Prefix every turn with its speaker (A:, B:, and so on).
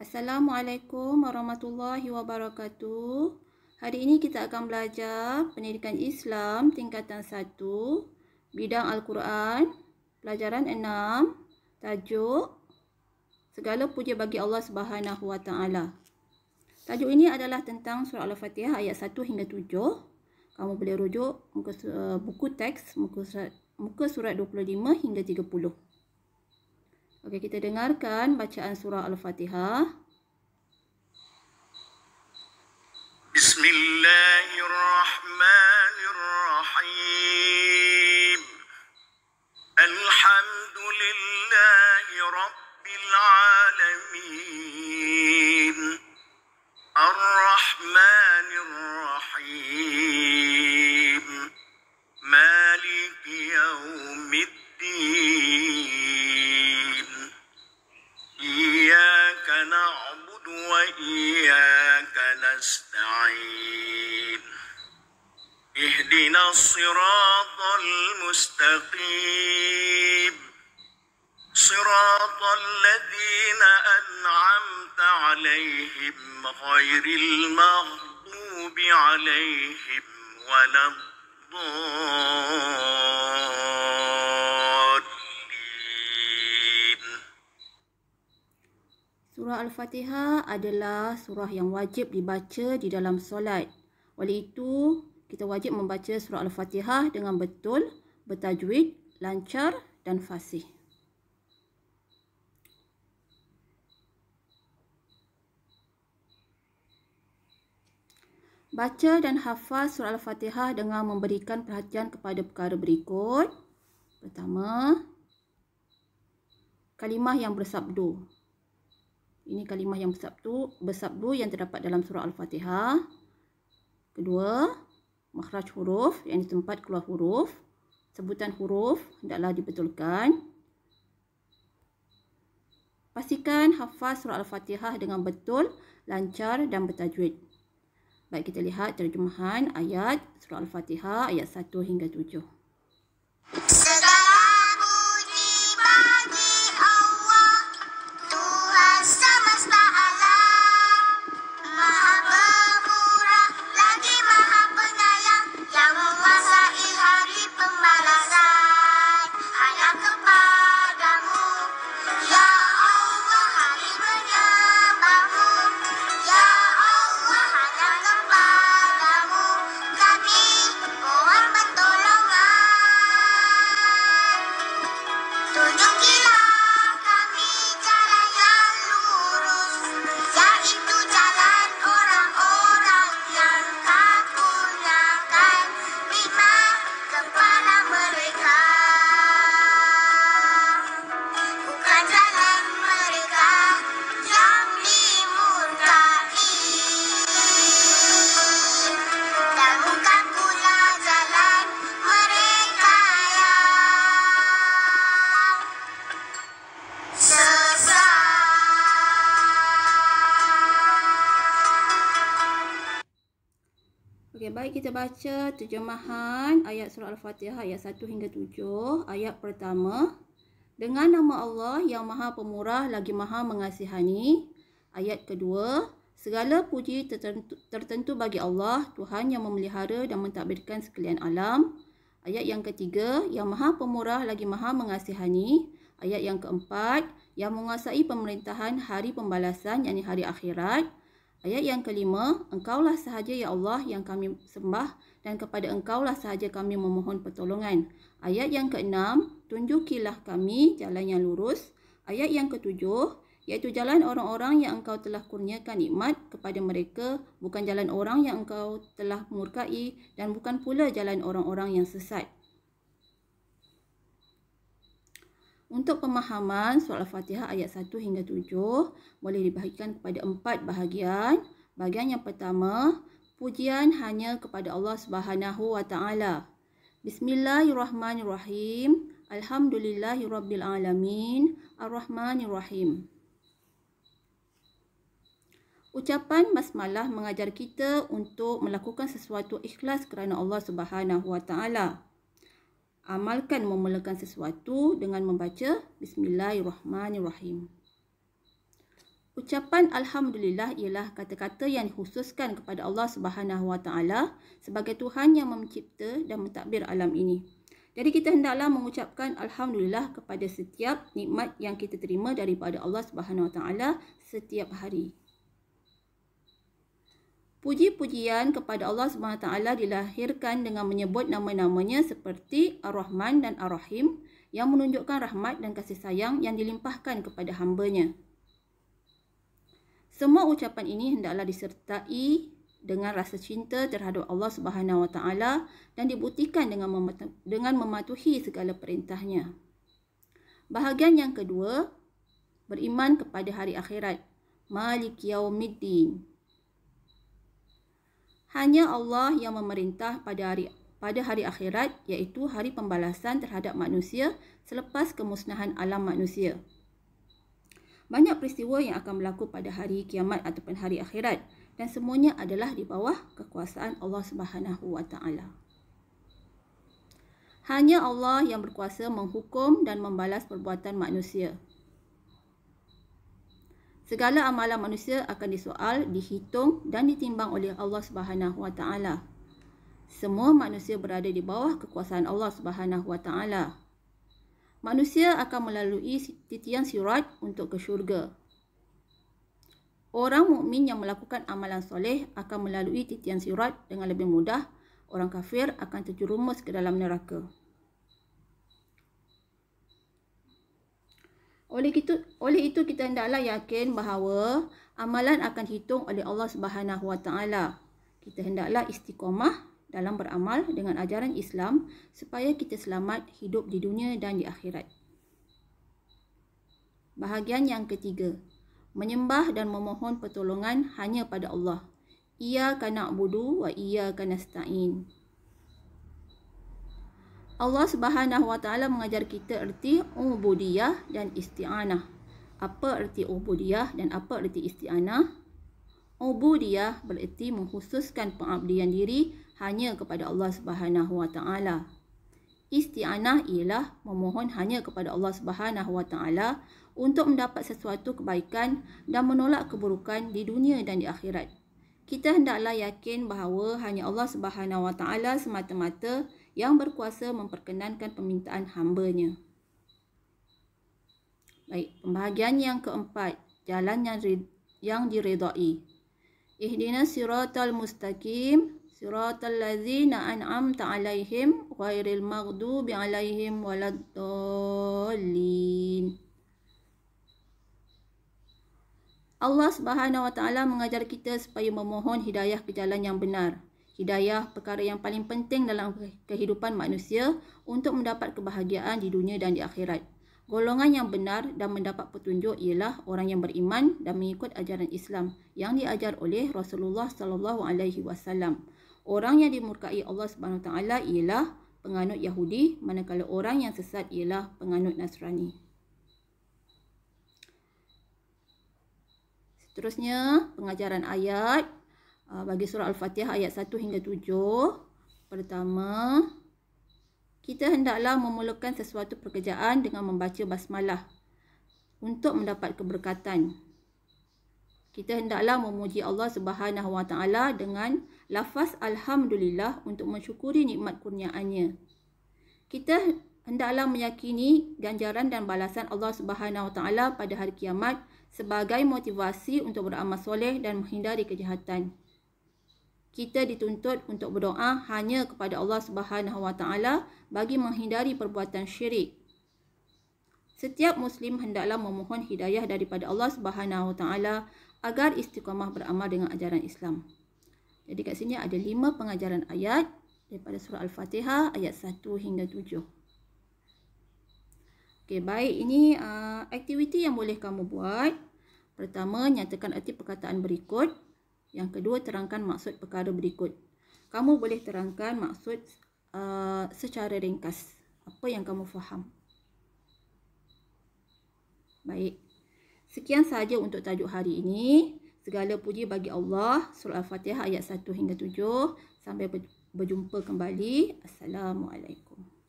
A: Assalamualaikum warahmatullahi wabarakatuh. Hari ini kita akan belajar Pendidikan Islam tingkatan 1, bidang Al-Quran, pelajaran 6, tajuk Segala puja bagi Allah Subhanahu wa taala. Tajuk ini adalah tentang surah Al-Fatihah ayat 1 hingga 7. Kamu boleh rujuk buku teks muka surat 25 hingga 30. Okey, kita dengarkan bacaan surah Al-Fatihah.
B: Bismillahirrahmanirrahim. Alhamdulillahi Rabbil Alamin. Ar-Rahmanir-Rahim. Maliki Yawmiddin. Iyyaka na'budu wa iyyaka nasta'in. Ihdinas siratal mustaqim. Siratal ladzina an'amta 'alaihim ghairil maghdubi 'alaihim waladdallin.
A: Surah Al-Fatihah adalah surah yang wajib dibaca di dalam solat. Oleh itu, kita wajib membaca surah Al-Fatihah dengan betul, bertajwid, lancar dan fasih. Baca dan hafaz surah Al-Fatihah dengan memberikan perhatian kepada perkara berikut. Pertama, kalimah yang bersabdu. Ini kalimah yang bersabdu yang terdapat dalam surah Al-Fatihah. Kedua, makhraj huruf, yang di tempat keluar huruf. Sebutan huruf hendaklah dibetulkan. Pastikan hafaz surah Al-Fatihah dengan betul, lancar dan bertajwid. Baik, kita lihat terjemahan ayat surah Al-Fatihah ayat 1 hingga 7. Okey, baik, kita baca terjemahan ayat surah Al-Fatihah ayat 1 hingga 7. Ayat pertama, dengan nama Allah yang Maha Pemurah lagi Maha Mengasihani. Ayat kedua, segala puji tertentu bagi Allah, Tuhan yang memelihara dan mentadbirkan sekalian alam. Ayat yang ketiga, yang Maha Pemurah lagi Maha Mengasihani. Ayat yang keempat, yang menguasai pemerintahan hari pembalasan, yakni hari akhirat. Ayat yang kelima, Engkaulah sahaja ya Allah yang kami sembah dan kepada Engkaulah sahaja kami memohon pertolongan. Ayat yang keenam, tunjukilah kami jalan yang lurus. Ayat yang ketujuh, iaitu jalan orang-orang yang Engkau telah kurniakan nikmat kepada mereka, bukan jalan orang yang Engkau telah murkai dan bukan pula jalan orang-orang yang sesat. Untuk pemahaman surah Al-Fatihah ayat 1 hingga 7 boleh dibahagikan kepada 4 bahagian. Bahagian yang pertama, pujian hanya kepada Allah Subhanahu wa taala. Bismillahirrahmanirrahim. Alhamdulillahirabbil alamin. Ar-Rahmanirrahim. Ucapan basmalah mengajar kita untuk melakukan sesuatu ikhlas kerana Allah Subhanahu wa taala. Amalkan memulakan sesuatu dengan membaca Bismillahirrahmanirrahim. Ucapan Alhamdulillah ialah kata-kata yang dikhususkan kepada Allah Subhanahu Wa Taala sebagai Tuhan yang mencipta dan mentadbir alam ini. Jadi kita hendaklah mengucapkan Alhamdulillah kepada setiap nikmat yang kita terima daripada Allah Subhanahu Wa Taala setiap hari. Puji-pujian kepada Allah Subhanahu Wa Taala dilahirkan dengan menyebut nama-namanya seperti Ar-Rahman dan Ar-Rahim yang menunjukkan rahmat dan kasih sayang yang dilimpahkan kepada hamba-Nya. Semua ucapan ini hendaklah disertai dengan rasa cinta terhadap Allah Subhanahu Wa Taala dan dibuktikan dengan mematuhi segala perintahnya. Bahagian yang kedua, beriman kepada hari akhirat. Malik Yaumiddin. Hanya Allah yang memerintah pada hari akhirat, iaitu hari pembalasan terhadap manusia selepas kemusnahan alam manusia. Banyak peristiwa yang akan berlaku pada hari kiamat ataupun hari akhirat dan semuanya adalah di bawah kekuasaan Allah Subhanahu Wa Taala. Hanya Allah yang berkuasa menghukum dan membalas perbuatan manusia. Segala amalan manusia akan disoal, dihitung dan ditimbang oleh Allah Subhanahu Wa Taala. Semua manusia berada di bawah kekuasaan Allah Subhanahu Wa Taala. Manusia akan melalui titian sirat untuk ke syurga. Orang mukmin yang melakukan amalan soleh akan melalui titian sirat dengan lebih mudah. Orang kafir akan terjerumus ke dalam neraka. Oleh itu kita hendaklah yakin bahawa amalan akan dihitung oleh Allah Subhanahu Wa Taala. Kita hendaklah istiqamah dalam beramal dengan ajaran Islam supaya kita selamat hidup di dunia dan di akhirat. Bahagian yang ketiga, menyembah dan memohon pertolongan hanya pada Allah. Iyyaka na'budu wa iyyaka nasta'in. Allah Subhanahu Wa Taala mengajar kita erti ubudiyah dan isti'anah. Apa erti ubudiyah dan apa erti isti'anah? Ubudiyah bererti mengkhususkan pengabdian diri hanya kepada Allah Subhanahu Wa Taala. Isti'anah ialah memohon hanya kepada Allah Subhanahu Wa Taala untuk mendapat sesuatu kebaikan dan menolak keburukan di dunia dan di akhirat. Kita hendaklah yakin bahawa hanya Allah Subhanahu Wa Taala semata-mata yang berkuasa memperkenankan permintaan hamba-Nya. Baik, pembahagian yang keempat, jalan yang diredai. Ihdinas siratal mustaqim, siratal ladzina an'amta 'alaihim ghairil maghdubi 'alaihim waladdallin. Allah Subhanahu Wa Taala mengajar kita supaya memohon hidayah ke jalan yang benar. Hidayah perkara yang paling penting dalam kehidupan manusia untuk mendapat kebahagiaan di dunia dan di akhirat. Golongan yang benar dan mendapat petunjuk ialah orang yang beriman dan mengikut ajaran Islam yang diajar oleh Rasulullah sallallahu alaihi wasallam. Orang yang dimurkai Allah Subhanahu Wa Taala ialah penganut Yahudi, manakala orang yang sesat ialah penganut Nasrani. Seterusnya, pengajaran ayat bagi surah Al-Fatihah ayat 1 hingga 7. Pertama, kita hendaklah memulakan sesuatu pekerjaan dengan membaca basmalah untuk mendapat keberkatan. Kita hendaklah memuji Allah Subhanahu Wa Taala dengan lafaz Alhamdulillah untuk mensyukuri nikmat kurniaannya. Kita hendaklah meyakini ganjaran dan balasan Allah Subhanahu Wa Taala pada hari kiamat sebagai motivasi untuk beramal soleh dan menghindari kejahatan. Kita dituntut untuk berdoa hanya kepada Allah Subhanahu Wa Taala bagi menghindari perbuatan syirik. Setiap Muslim hendaklah memohon hidayah daripada Allah Subhanahu Wa Taala agar istiqamah beramal dengan ajaran Islam. Jadi kat sini ada 5 pengajaran ayat daripada surah Al-Fatihah ayat 1 hingga 7. Okey, baik, ini aktiviti yang boleh kamu buat. Pertama, nyatakan erti perkataan berikut. Yang kedua, terangkan maksud perkara berikut. Kamu boleh terangkan maksud secara ringkas. Apa yang kamu faham? Baik. Sekian sahaja untuk tajuk hari ini. Segala puji bagi Allah. Surah Al-Fatihah ayat 1 hingga 7. Sampai berjumpa kembali. Assalamualaikum.